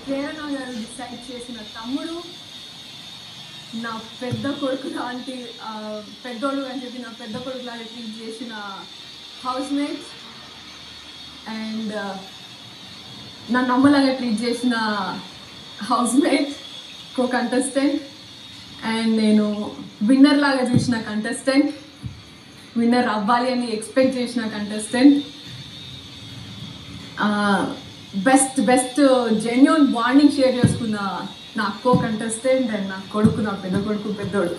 ప్రేరణ గారు డిసైడ్ చేసిన తమ్ముడు, నా పెద్ద కొడుకు లాంటి పెద్దోడు అని చెప్పి నా పెద్ద కొడుకు లాంటి ట్రీట్ చేసిన హౌస్ మేట్స్ అండ్ నన్ను అమ్మలాగా ట్రీట్ చేసిన housemate co contestant and నేను విన్నర్ లాగా చూసిన కంటెస్టెంట్, విన్నర్ అవ్వాలి అని ఎక్స్పెక్ట్ చేసిన contestant, best genuine bonding share చేసుకున్న నా కో కంటెస్టెంట్ అండ్ నా కొడుకు, నా పెద్ద కొడుకు పెద్దోడు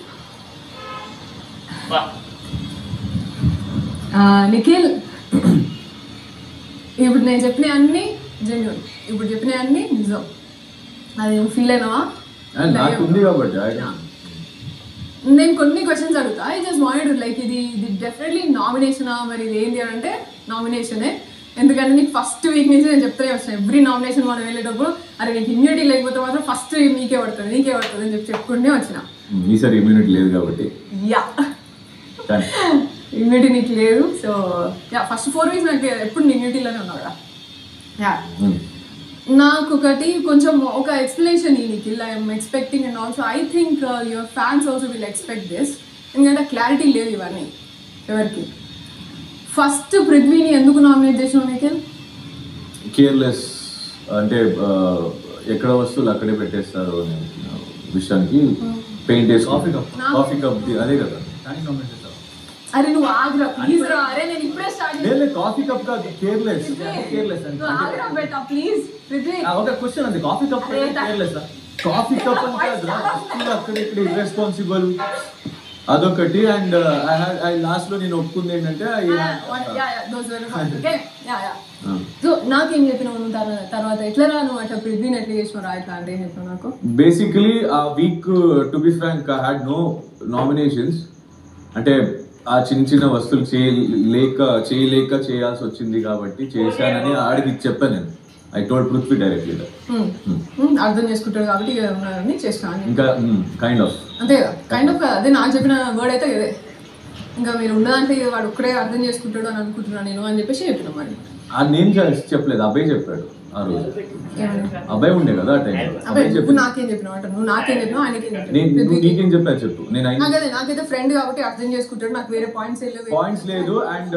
నిఖిల్. ఇప్పుడు నేను చెప్పిన అన్ని జెన్యూన్, ఇప్పుడు చెప్పిన అన్ని నిజం. అది నువ్వు ఫీల్ అయినావా? నేను కొన్ని క్వశ్చన్స్ అడుగుతా. ఐ జస్ట్ వాంటెడ్ లైక్ ఇది డెఫినెట్లీ నామినేషనా మరి ఇది ఏంటి అని అంటే నామినేషనే. ఎందుకంటే నీకు ఫస్ట్ వీక్ నుంచి నేను చెప్తూనే వస్తాను, ఎవ్రీ నామినేషన్ మనం వెళ్ళేటప్పుడు అరే నీకు ఇమ్యూనిటీ లేకపోతే మాత్రం ఫస్ట్ నీకే పడుతుంది అని చెప్పుకుంటూనే వచ్చిన. ఈసారి ఇమ్యూనిటీ లేదు కాబట్టి యా ఇమ్యూనిటీ నీకు లేదు. సో యా ఫస్ట్ 4 వీక్స్ నాకు ఎప్పుడు ఇమ్యూనిటీలోనే ఉన్నావు కదా. యా నాకు ఒకటి కొంచెం ఒక ఎక్స్ప్లెనేషన్ నీకు I'm expecting and also I think your fans also will expect this. ఎందుకంటే క్లారిటీ లేదు ఇవన్నీ ఎవరికి. ఫస్ట్ పృథ్వీని ఎందుకు నామినేట్ చేసినావు నిఖిల్? కేర్లెస్ అంటే ఎక్కడ వస్తువులు అక్కడే పెట్టేస్తారు అనే విషయానికి పెయింట్ వేసి కాఫీ కప్ అదే కదా. అరే నువ్వు ఆగ్రా ప్లీజ్ రా. అరే నేను ఇప్పుడే స్టార్ట్ చేయాలి. కాఫీ కప్ కాదు, కేర్లెస్ అంటే ఆగ్రా బేటా ప్లీజ్. పృథ్వీ ఒక క్వశ్చన్ అండి, coffee cup careless? Coffee cup అంటే అక్కడ ఇక్కడ ఇర్రెస్పాన్సిబుల్ అదొకటి. అండ్ లాస్ట్ లో నేను ఒప్పుకుంది ఏంటంటే సో నాకేం చెప్పినావు తర్వాత ఎట్లా రా నువ్వు అట్లా పృథ్వీని ఎట్లా చేసినావు రా ఇట్లా అంటే ఏం చెప్పినావు నాకు? బేసికలీ ఆ week to be frank I had no nominations. అంటే ఆ చిన్న వస్తువులు చేయలేక చేయాల్సి వచ్చింది కాబట్టి చేశానని ఆడికి చెప్పాను నేను. I told Prithvi directly. అర్థం చేసుకుంటాడు కాబట్టి చేసినా ఇంకా కైండ్ ఆఫ్ అంతే కదా, కైండ్ ఆఫ్ అదే నాకు చెప్పిన వర్డ్ అయితే ఇదే. ఇంకా మీరు ఉన్నదంటే వాడు ఒక్కడే అర్థం చేసుకుంటాడు అని అనుకుంటున్నాను నేను అని చెప్పేసి చెప్పిన. మరి అది నేను చెప్పలేదు, అబ్బాయి చెప్పాడు ఆ రోజు. అబ్బాయి ఉండే కదా ఆ టైం. నాకేం చెప్పినావు అంటే నువ్వు నాకేం చెప్పినావు ఆయనకేం నీకేం చెప్పాను చెప్పు. నేను నాకైతే ఫ్రెండ్ కాబట్టి అర్థం చేసుకుంటాడు, నాకు వేరే పాయింట్స్ లేదు. అండ్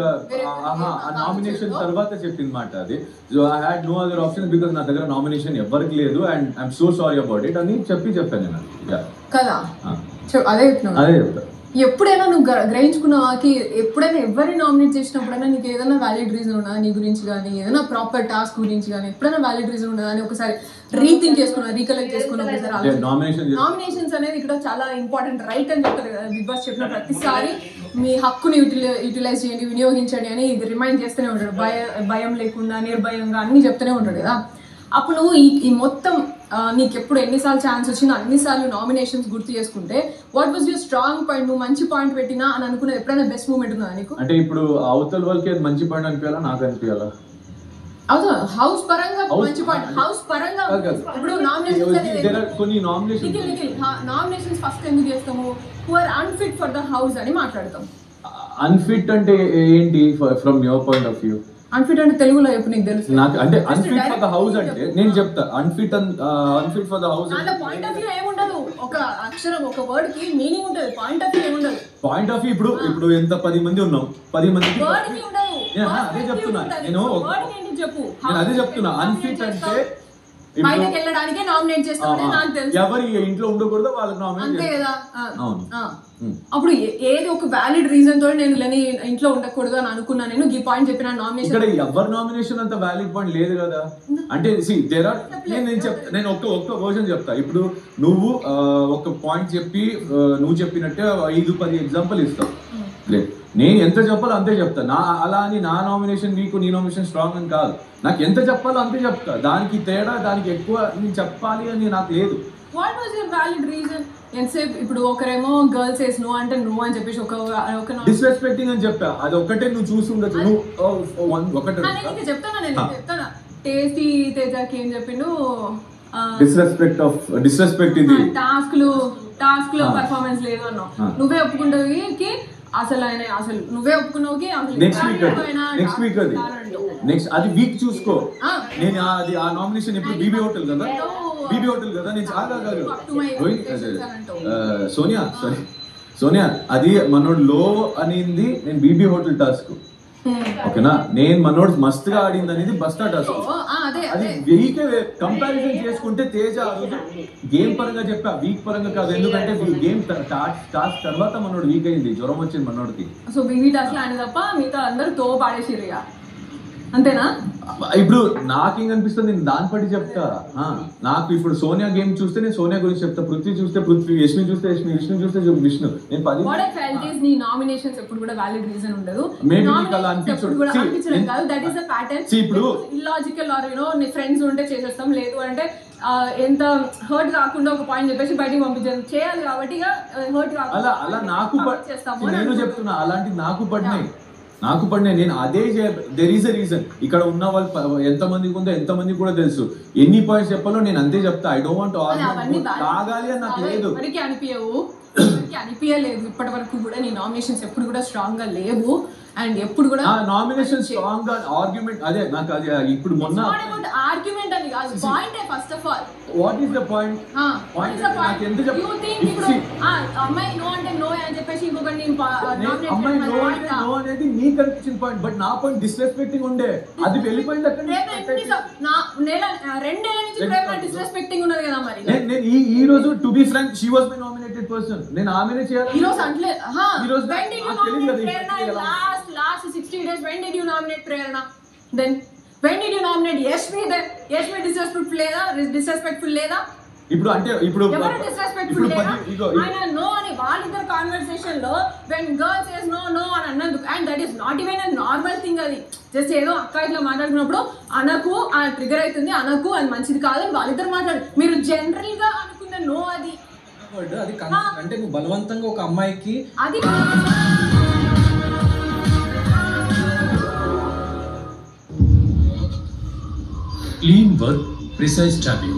నామినేషన్ తర్వాత చెప్పింది మాట అది. So I had no other option because నా దగ్గర నామినేషన్ ఎవరికి లేదు and I'm so sorry about it అని చెప్పాను నేను కదా. అదే చెప్తా. ఎప్పుడైనా నువ్వు గ్రహించుకున్నావాకి ఎప్పుడైనా ఎవరిని నామినేట్ చేసినప్పుడైనా నీకు ఏదైనా వ్యాలిడ్ రీజన్ ఉన్నదా నీ గురించి కానీ, ఏదైనా ప్రాపర్ టాస్క్ గురించి కానీ ఎప్పుడైనా వ్యాలిడ్ రీజన్ ఉన్నదా అని ఒకసారి రీథింక్ చేసుకున్నా, రీకలెక్ట్ చేసుకున్నా? నామినేషన్స్ అనేది ఇక్కడ చాలా ఇంపార్టెంట్ రైట్ అని చెప్తారు కదా బిగ్ బాస్ చెప్పిన ప్రతిసారి. మీ హక్కుని యూటిలైజ్ చేయండి, వినియోగించండి అని ఇది రిమైండ్ చేస్తూనే ఉంటాడు. భయం లేకుండా నిర్భయంగా అన్ని చెప్తూనే ఉంటాడు కదా. అప్పుడు నువ్వు ఈ మొత్తం నీకు ఎప్పుడు ఎన్నిసార్లు ఛాన్స్ వచ్చినా అన్నిసార్లు నామినేషన్స్ గుర్తు చేసుకుంటే what was your strong point? నువ్వు మంచి పాయింట్ పెట్టినా అని అనుకున్నది ఎప్పుడైనా బెస్ట్ మూమెంట్ ఉందా నీకు? అంటే ఇప్పుడు అవతల వాళ్ళకి మంచి పాయింట్ అనిపించాలా నాకు అనిపించాలా? అవును హౌస్ పరంగా మంచి పాయింట్. హౌస్ పరంగా ఇప్పుడు నామినేషన్స్ ఫస్ట్ ఎందుకు చేస్తాము? Who are unfit for the house అని మాట్లాడతాం. అన్ఫిట్ అంటే ఏంటి from your point of view? Unfit అంటే తెలుగులో చెప్పు, నీకు తెలుసు. నాకు అంటే అన్ఫిట్ ఫర్ ద హౌస్ అంటే నేను చెప్తా. అన్ఫిట్ ఫర్ ద హౌస్ అంటే పాయింట్ ఆఫ్ వ్యూ ఏముండదు. ఒక అక్షరం ఒక వర్డ్ కి మీనింగ్ ఉంటది, పాయింట్ ఆఫ్ వ్యూ ఏముండదు. పాయింట్ ఆఫ్ వ్యూ ఇప్పుడు ఎంత 10 మంది ఉన్నాం, 10 మందికి వర్డ్ కి ఉండదు. అదే చెప్తున్నా నేను. చెప్పు అదే చెప్తున్నా. అన్ఫిట్ అంటే బయటకు వెళ్ళడానికి నామినేట్ చేస్తామని నాకు తెలుసు. ఎవరి ఇంట్లో ఉండకూడదు వాళ్ళకి నామినేట్ అంతే కదా. అప్పుడు ఏది ఒక వ్యాలిడ్ రీజన్ తో నేను ఇంట్లో ఉండకూడదు అని అనుకున్నా. నేను ఈ పాయింట్ చెప్పిన నామినేషన్ ఇక్కడ ఎవరి నామినేషన్ అంత వ్యాలిడ్ పాయింట్ లేదు కదా. అంటే నేను ఒక్క వర్షన్ చెప్తా. ఇప్పుడు నువ్వు ఒక పాయింట్ చెప్పి నువ్వు చెప్పినట్టే 5-10 ఎగ్జాంపుల్ ఇస్తావు. నేను ఎంత చెప్పాలో అంతే చెప్తా. అలా అని నా నామినేషన్ వీక్ నీ నామినేషన్ స్ట్రాంగ్ అని కాదు. నాకు ఎంత చెప్పాలో అంతే చెప్తా. దానికి తేడా దానికి ఎక్కువ నేను చెప్పాలి అని నాకు లేదు. What was your valid reason? ఎంతసేపు ఇప్పుడు ఒకరేమో గర్ల్స్ వేసి నువ్వు అంటే నువ్వు అని చెప్పేసి ఒక డిస్రెస్పెక్టింగ్ అని చెప్పా. అది ఒకటే నువ్వు చూసి ఉండొచ్చు. నువ్వు ఒకటే చెప్తానా టేస్టీ తేజాకి ఏం చెప్పిండు? డిస్రెస్పెక్ట్ ఇది టాస్క్ లో పర్ఫార్మెన్స్ లేదు అన్నావు. నువ్వే ఒప్పుకుంటావు అసలు ఆయన అసలు నువ్వే ఒప్పుకున్నావుకి నెక్స్ట్ వీక్ అది నెక్స్ట్ అది వీక్ చూసుకో. నేను అది ఆ నామినేషన్ ఇప్పుడు బీబీ హోటల్ కదా నేను సోనియా అది మనోడు లో అనింది నేను బీబీ హోటల్ టాస్క్ ఓకేనా. నేను మనోడు మస్తుగా ఆడింది అనేది బస్తా టాస్క్. అది వెయ్యికే కంపారిజన్ చేసుకుంటే తేజ గేమ్ పరంగా చెప్పా, వీక్ పరంగా కాదు. ఎందుకంటే గేమ్ టాస్క్ తర్వాత మనోడు వీక్ అయింది, జ్వరం వచ్చింది మనోడికి. సో బీబీ టాస్క్ లో ఆయన తప్ప మిగతా అందరూ తో పాడేసిర్రు ఇక అంతేనా. ఇప్పుడు నాకేం అనిపిస్తుంది నేను దాన్ని బట్టి చెప్తా. నాకు ఇప్పుడు సోనియా గేమ్ చూస్తే నేను సోనియా గురించి చెప్తా, పృథ్వీ చూస్తే పృథ్వీ, యష్మి చూస్తే యష్మి, విష్ణు చూస్తే విష్ణు. నేను 10 నీ నామినేషన్స్ ఎప్పుడు కూడా వ్యాలిడ్ రీజన్ ఉండదు. ఇప్పుడు ఇల్లాజికల్ ఆర్ యూనో నీ ఫ్రెండ్స్ ఉంటే చేసేస్తాం, లేదు అంటే ఎంత హర్ట్ కాకుండా ఒక పాయింట్ చెప్పేసి బయటికి పంపించాను చేయాలి కాబట్టి హర్ట్ కాకుండా అలా నాకు నేను చెప్తున్నా అలాంటి నాకు పడినాయి. నేను అదే దెర్ ఈస్ ఎ రీజన్. ఇక్కడ ఉన్న వాళ్ళు ఎంతమందికి ఉందో ఎంతమందికి కూడా తెలుసు. ఎన్ని పాయింట్స్ చెప్పాలో నేను అంతే చెప్తా. ఐ డోంట్ వాంట్ టు తాగాలి అని నాకు లేదు, అనిపించలేదు. ఇప్పటి వరకు కూడా నీ నామినేషన్స్ ఎప్పుడు కూడా స్ట్రాంగ్ గా లేవు. అండ్ ఎప్పుడు కూడా నామినేషన్ స్ట్రాంగ్ గా ఆర్గ్యుమెంట్ అదే నాకు అది ఇప్పుడు మొన్న ఆర్గ్యుమెంట్ అని కాదు point. First of all what is the point? నాకు ఎందుకు చెప్పు. అమ్మాయి నో అంటే నో అని చెప్పేసి ఇంకొకటి అమ్మాయి నో అంటే నో అనేది నీకు అనిపించిన పాయింట్, బట్ నా పాయింట్ డిస్రెస్పెక్టింగ్ ఉండే. అది వెళ్ళిపోయింది అక్కడ. 2 ఏళ్ల నుంచి డిస్రెస్పెక్టింగ్ ఉన్నది కదా. మరి నేను ఈ రోజు to be frank she was my nominated person. నేను ఆమెనే చేయాలి ఈ రోజు అంటే ఈ రోజు last 60 days when did you nominate Prerna? Then when did you nominate Yashmi? Then Yashmi disrespectful లేదా? ఇప్పుడు అంటే ఇప్పుడు ఎవరు డిస్రెస్పెక్ట్ఫుల్ లేదా? ఆయన నో అని వాళ్ళిద్దరు కాన్వర్సేషన్ లో when girl says no అని అన్నందుకు, and that is not even a normal thing. అది జస్ట్ ఏదో అక్క ఇట్లా మాట్లాడుకున్నప్పుడు అనకు ఆ ట్రిగర్ అవుతుంది, అనకు అది మంచిది కాదు అని వాళ్ళిద్దరు మాట్లాడు. మీరు జనరల్ గా అనుకున్న నో అది అంటే నువ్వు బలవంతంగా ఒక అమ్మాయికి అది clean work, precise tapping.